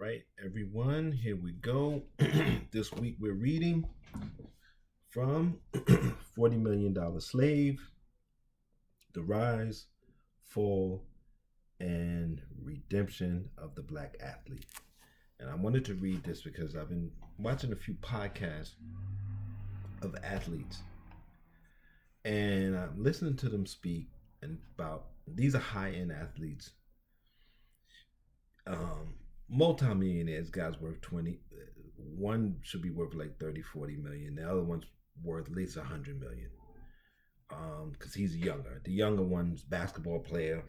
Right, everyone, here we go. This week we're reading from $40 Million Slave, The Rise, Fall, and Redemption of the Black Athlete. And I wanted to read this because I've been watching a few podcasts of athletes and I'm listening to them speak and about these are high end athletes, multi-millionaires. Guys worth 20, one should be worth like 30, 40 million. The other one's worth at least 100 million. Because he's younger. The younger one's basketball player.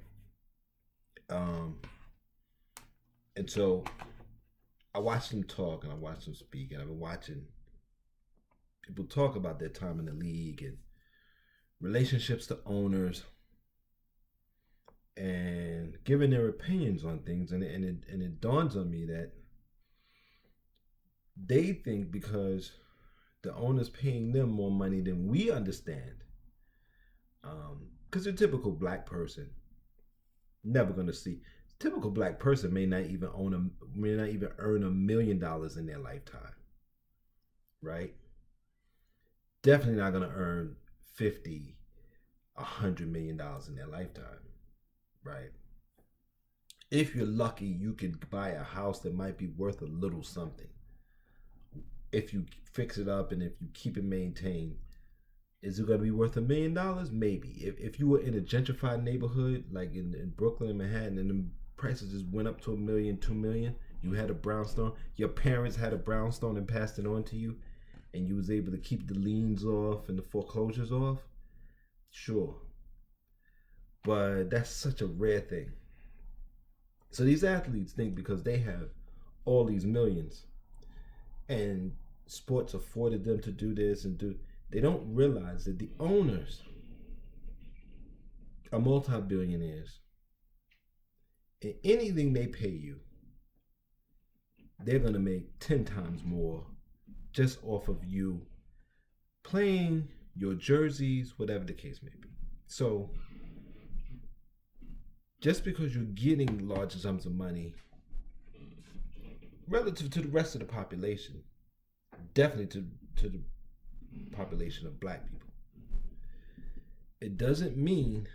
Um, and so I watched them talk and I watched them speak, and I've been watching people talk about their time in the league and relationships to owners and giving their opinions on things, and it dawns on me that they think because the owner's paying them more money than we understand. Because a typical black person never going to see. Typical black person may not even earn $1 million in their lifetime, right? Definitely not going to earn 50, $100 million in their lifetime, right? If you're lucky, you could buy a house that might be worth a little something. If you fix it up and if you keep it maintained, is it going to be worth $1 million? Maybe. If you were in a gentrified neighborhood like in Brooklyn and Manhattan, and the prices just went up to $1 million, $2 million, you had a brownstone, your parents had a brownstone and passed it on to you, and you was able to keep the liens off and the foreclosures off, sure. But that's such a rare thing. So these athletes think because they have all these millions and sports afforded them to do this and do, they don't realize that the owners are multi-billionaires, and anything they pay you, they're going to make 10 times more just off of you playing, your jerseys, whatever the case may be. So just because you're getting large sums of money relative to the rest of the population, definitely to the population of black people, it doesn't mean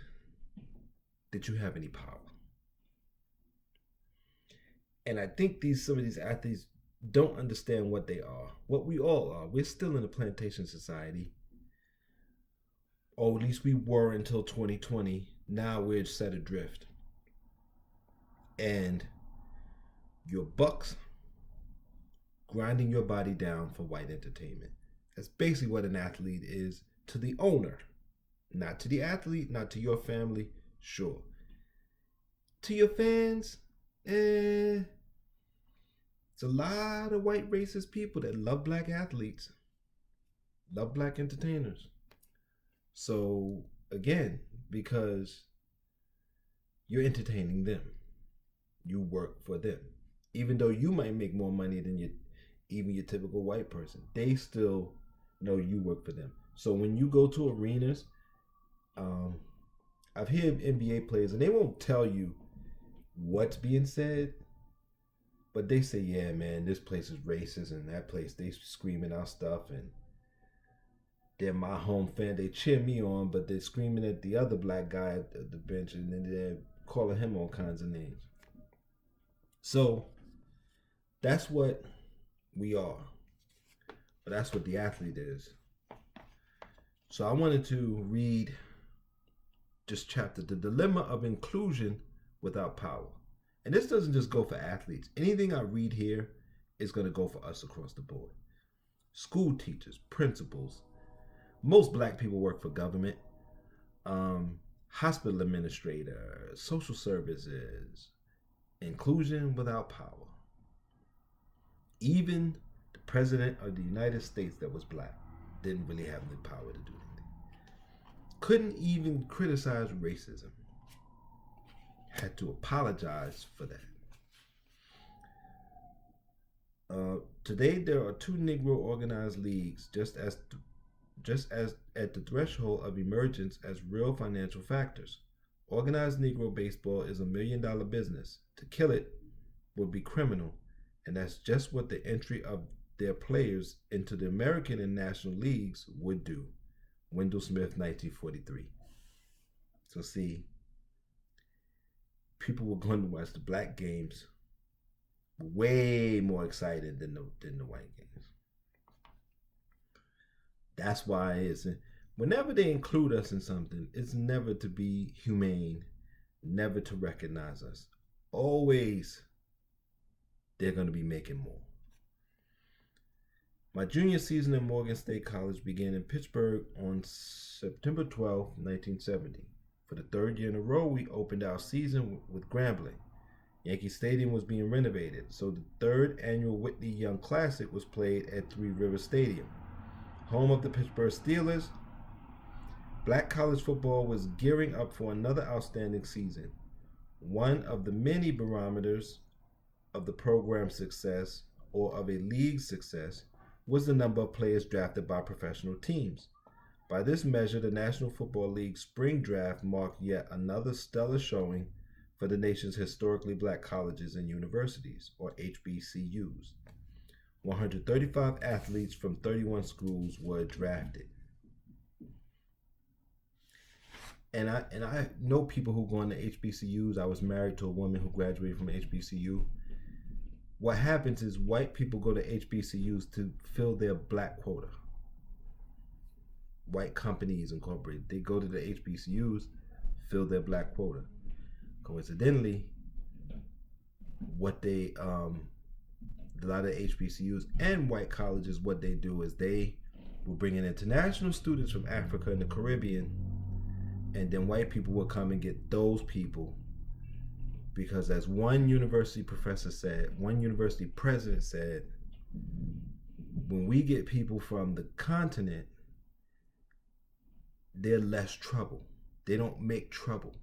that you have any power. And I think some of these athletes don't understand what they are, what we all are. We're still in a plantation society, or at least we were until 2020. Now we're set adrift, and your bucks grinding your body down for white entertainment. That's basically what an athlete is to the owner. Not to the athlete, not to your family, sure. To your fans, it's a lot of white racist people that love black athletes, love black entertainers. So again, because you're entertaining them, you work for them. Even though you might make more money than even your typical white person, they still know you work for them. So when you go to arenas, I've heard NBA players, and they won't tell you what's being said, but they say, yeah, man, this place is racist, and that place, they screaming out stuff, and they're my home fan. They cheer me on, but they're screaming at the other black guy at the bench, and then they're calling him all kinds of names. So that's what we are. But that's what the athlete is. So I wanted to read this chapter, The Dilemma of Inclusion Without Power. And this doesn't just go for athletes. Anything I read here is going to go for us across the board. School teachers, principals. Most black people work for government. Hospital administrator, social services. Inclusion without power. Even the president of the United States that was black didn't really have the power to do anything. Couldn't even criticize racism. Had to apologize for that. Today there are two Negro organized leagues just as at the threshold of emergence as real financial factors. Organized Negro baseball is $1 million business. To kill it would be criminal, And that's just what the entry of their players into the American and National Leagues would do. Wendell Smith, 1943. So see, people were going to watch the black games way more excited than the white games. That's why it's whenever they include us in something, it's never to be humane, never to recognize us. Always, they're going to be making more. My junior season at Morgan State College began in Pittsburgh on September 12, 1970. For the third year in a row, we opened our season with Grambling. Yankee Stadium was being renovated, so the third annual Whitney Young Classic was played at Three Rivers Stadium, home of the Pittsburgh Steelers. Black college football was gearing up for another outstanding season. One of the many barometers of the program's success or of a league's success was the number of players drafted by professional teams. By this measure, the National Football League spring draft marked yet another stellar showing for the nation's historically black colleges and universities, or HBCUs. 135 athletes from 31 schools were drafted. And I know people who go into HBCUs. I was married to a woman who graduated from HBCU. What happens is white people go to HBCUs to fill their black quota. White companies incorporated, they go to the HBCUs, fill their black quota. Coincidentally, what they a lot of HBCUs and white colleges, what they do is they will bring in international students from Africa and the Caribbean, and then white people will come and get those people, because as one university professor said, one university president said, when we get people from the continent, they're less trouble. They don't make trouble,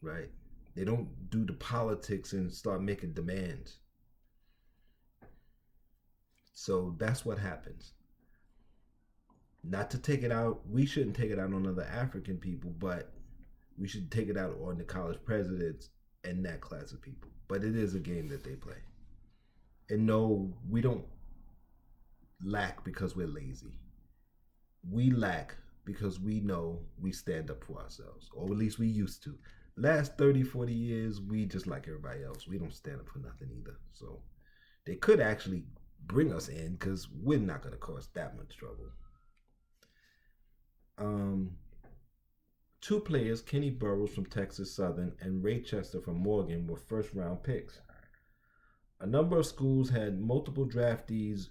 right? They don't do the politics and start making demands. So that's what happens. Not to take it out, we shouldn't take it out on other African people, but we should take it out on the college presidents and that class of people. But it is a game that they play. And no, we don't lack because we're lazy. We lack because we know we stand up for ourselves, or at least we used to. Last 30, 40 years, we just like everybody else. We don't stand up for nothing either. So they could actually bring us in because we're not going to cause that much trouble. Two players, Kenny Burroughs from Texas Southern and Ray Chester from Morgan, were first-round picks. A number of schools had multiple draftees.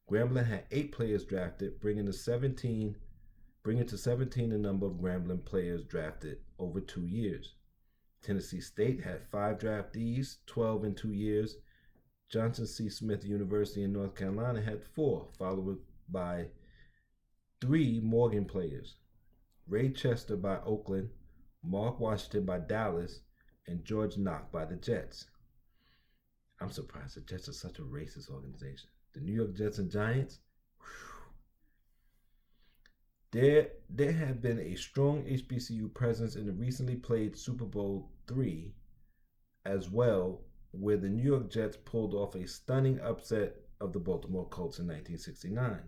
Grambling had 8 players drafted, bringing to 17 the number of Grambling players drafted over 2 years. Tennessee State had 5 draftees, 12 in 2 years. Johnson C. Smith University in North Carolina had 4, followed by 3 Morgan players: Ray Chester by Oakland, Mark Washington by Dallas, and George Knox by the Jets. I'm surprised the Jets are such a racist organization. The New York Jets and Giants, there have been a strong HBCU presence in the recently played Super Bowl III as well, where the New York Jets pulled off a stunning upset of the Baltimore Colts in 1969.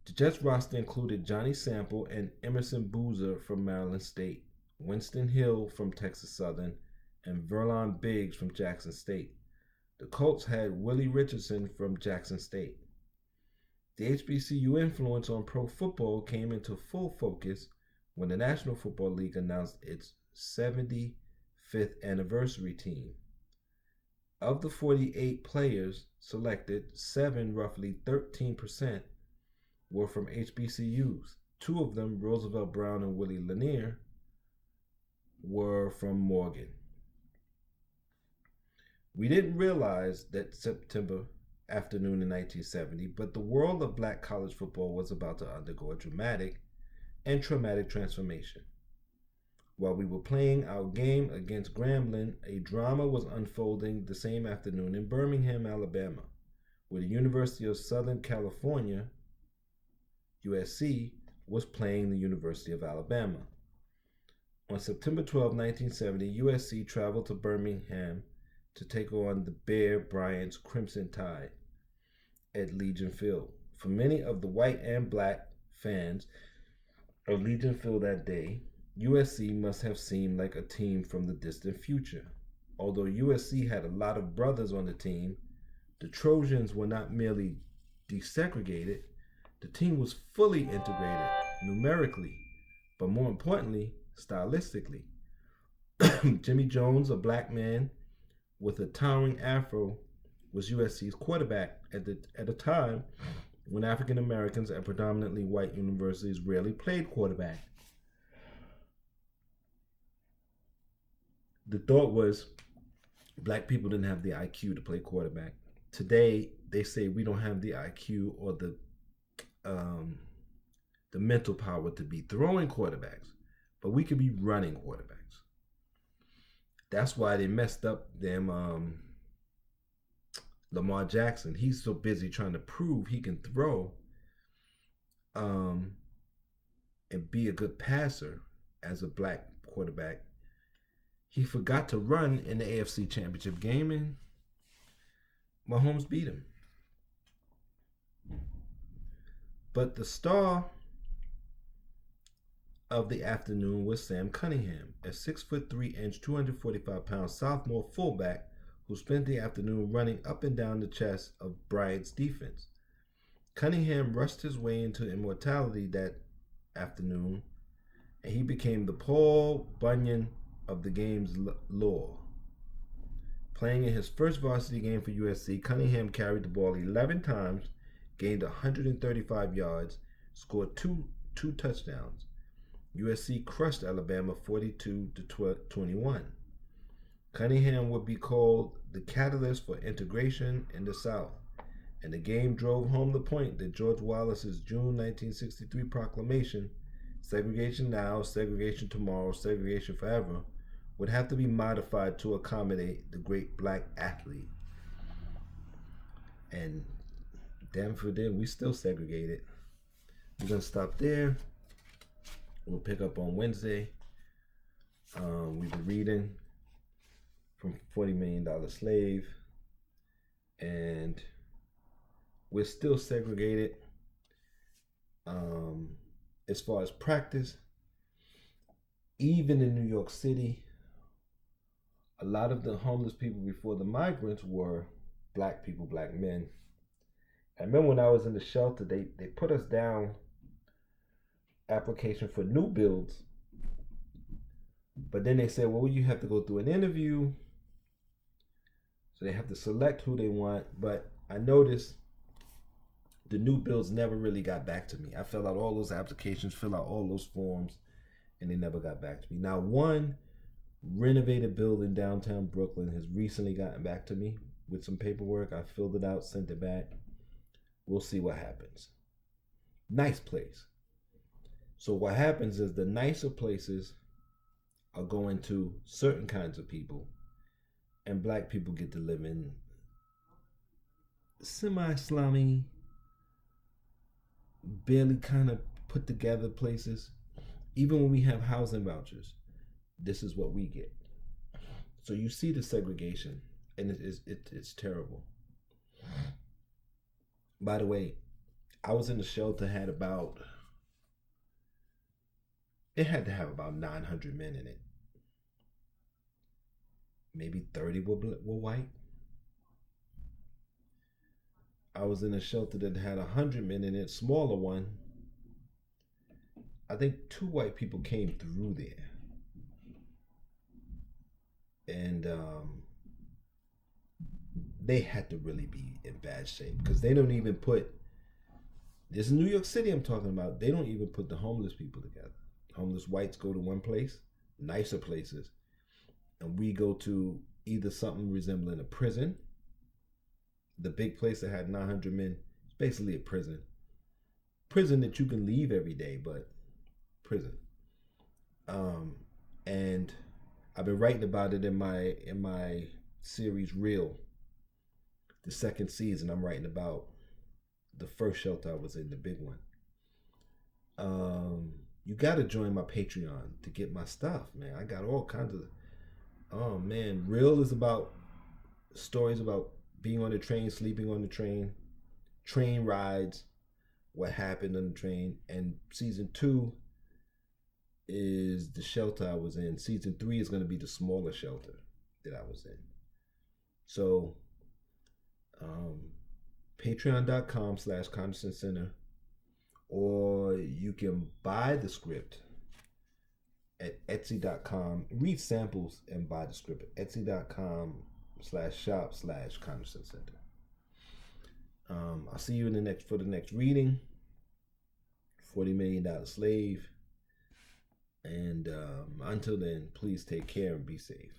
The Jets roster included Johnny Sample and Emerson Boozer from Maryland State, Winston Hill from Texas Southern, and Verlon Biggs from Jackson State. The Colts had Willie Richardson from Jackson State. The HBCU influence on pro football came into full focus when the National Football League announced its 75th anniversary team. Of the 48 players selected, 7, roughly 13%, were from HBCUs. 2 of them, Roosevelt Brown and Willie Lanier, were from Morgan. We didn't realize that September afternoon in 1970, but the world of black college football was about to undergo a dramatic and traumatic transformation. While we were playing our game against Grambling, a drama was unfolding the same afternoon in Birmingham, Alabama, where the University of Southern California, USC, was playing the University of Alabama. On September 12, 1970, USC traveled to Birmingham to take on the Bear Bryant's Crimson Tide at Legion Field. For many of the white and black fans of Legion Field that day, USC must have seemed like a team from the distant future. Although USC had a lot of brothers on the team, the Trojans were not merely desegregated, the team was fully integrated numerically, but more importantly, stylistically. Jimmy Jones, a black man with a towering afro, was USC's quarterback at a time when African Americans at predominantly white universities rarely played quarterback. The thought was black people didn't have the IQ to play quarterback. Today, they say we don't have the IQ or the mental power to be throwing quarterbacks, but we could be running quarterbacks. That's why they messed up them Lamar Jackson. He's so busy trying to prove he can throw and be a good passer as a black quarterback. He forgot to run in the AFC Championship game, and Mahomes beat him. But the star of the afternoon was Sam Cunningham, a 6'3" 245-pound sophomore fullback who spent the afternoon running up and down the chest of Bryant's defense. Cunningham rushed his way into immortality that afternoon, and he became the Paul Bunyan of the game's lore. Playing in his first varsity game for USC, Cunningham carried the ball 11 times, gained 135 yards, scored two touchdowns. USC crushed Alabama 42-21. Cunningham would be called the catalyst for integration in the South, and the game drove home the point that George Wallace's June 1963 proclamation, segregation now, segregation tomorrow, segregation forever, would have to be modified to accommodate the great black athlete. And damn for them, we still segregated. We're going to stop there. We'll pick up on Wednesday. We've been reading from $40 Million Slave, and we're still segregated. As far as practice, even in New York City, a lot of the homeless people before the migrants were black people, black men. I remember when I was in the shelter, they put us down application for new builds, but then they said, well, you have to go through an interview, so they have to select who they want. But I noticed the new builds never really got back to me. I filled out all those applications, filled out all those forms, and they never got back to me. Now, one renovated building downtown Brooklyn has recently gotten back to me with some paperwork. I filled it out, sent it back. We'll see what happens. Nice place. So what happens is the nicer places are going to certain kinds of people, and black people get to live in semi-slummy, barely kind of put together places. Even when we have housing vouchers, this is what we get. So you see the segregation, and it's terrible. By the way, I was in the shelter, had to have about 900 men in it. Maybe 30 were white. I was in a shelter that had 100 men in it, smaller one. I think 2 white people came through there. And they had to really be in bad shape, because they don't even put, this is New York City I'm talking about, they don't even put the homeless people together. Homeless whites go to one place, nicer places, and we go to either something resembling a prison. The big place that had 900 men, it's basically a prison. Prison that you can leave every day, but prison. And I've been writing about it in my series Real. The second season, I'm writing about the first shelter I was in, the big one. You got to join my Patreon to get my stuff, man. I got all kinds of, oh man, Real is about stories about being on the train, sleeping on the train rides, what happened on the train. And season 2 is the shelter I was in. Season 3 is going to be the smaller shelter that I was in. So, patreon.com/Condescend Center, or you can buy the script at etsy.com. Read samples and buy the script at etsy.com/shop/Condescend Center. I'll see you for the next reading. $40 Million Slave. And until then, please take care and be safe.